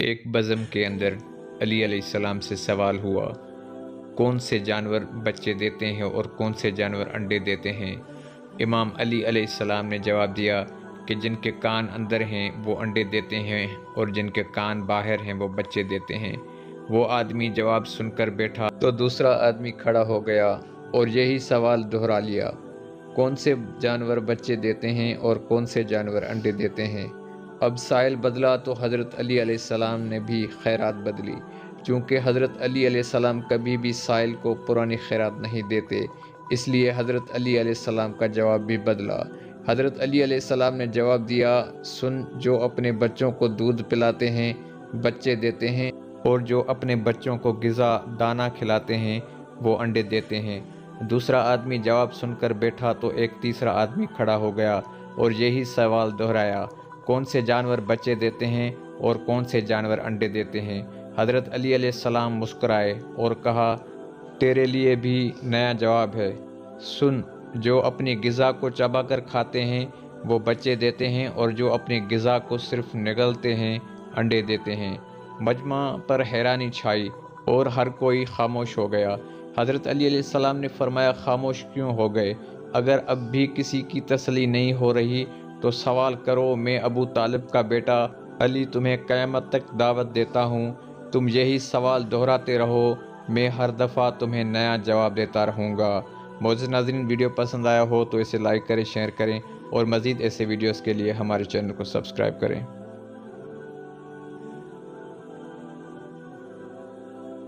ایک بزم کے اندر علی علیہ السلام سے سوال ہوا، کون سے جانور بچے دیتے ہیں اور کون سے جانور انڈے دیتے ہیں؟ امام علی علیہ السلام نے جواب دیا کہ جن کے کان اندر ہیں وہ انڈے دیتے ہیں اور جن کے کان باہر ہیں وہ بچے دیتے ہیں۔ وہ آدمی جواب سن کر بیٹھا تو دوسرا آدمی کھڑا ہو گیا اور یہی سوال دہرا لیا، کون سے جانور بچے دیتے ہیں اور کون سے جانور انڈے دیتے ہیں؟ اب سائل بدلا تو حضرت علی علیہ السلام نے بھی خیرات بدلی، چونکہ حضرت علی علیہ السلام کبھی بھی سائل کو پرانی خیرات نہیں دیتے، اس لیے حضرت علی علیہ السلام کا جواب بھی بدلا۔ حضرت علی علیہ السلام نے جواب دیا، سن، جو اپنے بچوں کو دودھ پلاتے ہیں بچے دیتے ہیں، اور جو اپنے بچوں کو غذا دانہ کھلاتے ہیں وہ انڈے دیتے ہیں۔ دوسرا آدمی جواب سن کر بیٹھا تو ایک تیسرا آدمی کھڑا ہو گیا اور یہی سوال دہرایا، کون سے جانور بچے دیتے ہیں اور کون سے جانور انڈے دیتے ہیں؟ حضرت علی علیہ السلام مسکرائے اور کہا، تیرے لیے بھی نیا جواب ہے، سن، جو اپنی غذا کو چبا کر کھاتے ہیں وہ بچے دیتے ہیں اور جو اپنی غذا کو صرف نگلتے ہیں انڈے دیتے ہیں۔ مجمع پر حیرانی چھائی اور ہر کوئی خاموش ہو گیا۔ حضرت علی علیہ السلام نے فرمایا، خاموش کیوں ہو گئے؟ اگر اب بھی کسی کی تسلی نہیں ہو رہی تو سوال کرو، میں ابو طالب کا بیٹا علی تمہیں قیامت تک دعوت دیتا ہوں، تم یہی سوال دہراتے رہو، میں ہر دفعہ تمہیں نیا جواب دیتا رہوں گا۔ معزز ناظرین، ویڈیو پسند آیا ہو تو اسے لائک کریں، شیئر کریں اور مزید ایسے ویڈیوز کے لیے ہمارے چینل کو سبسکرائب کریں۔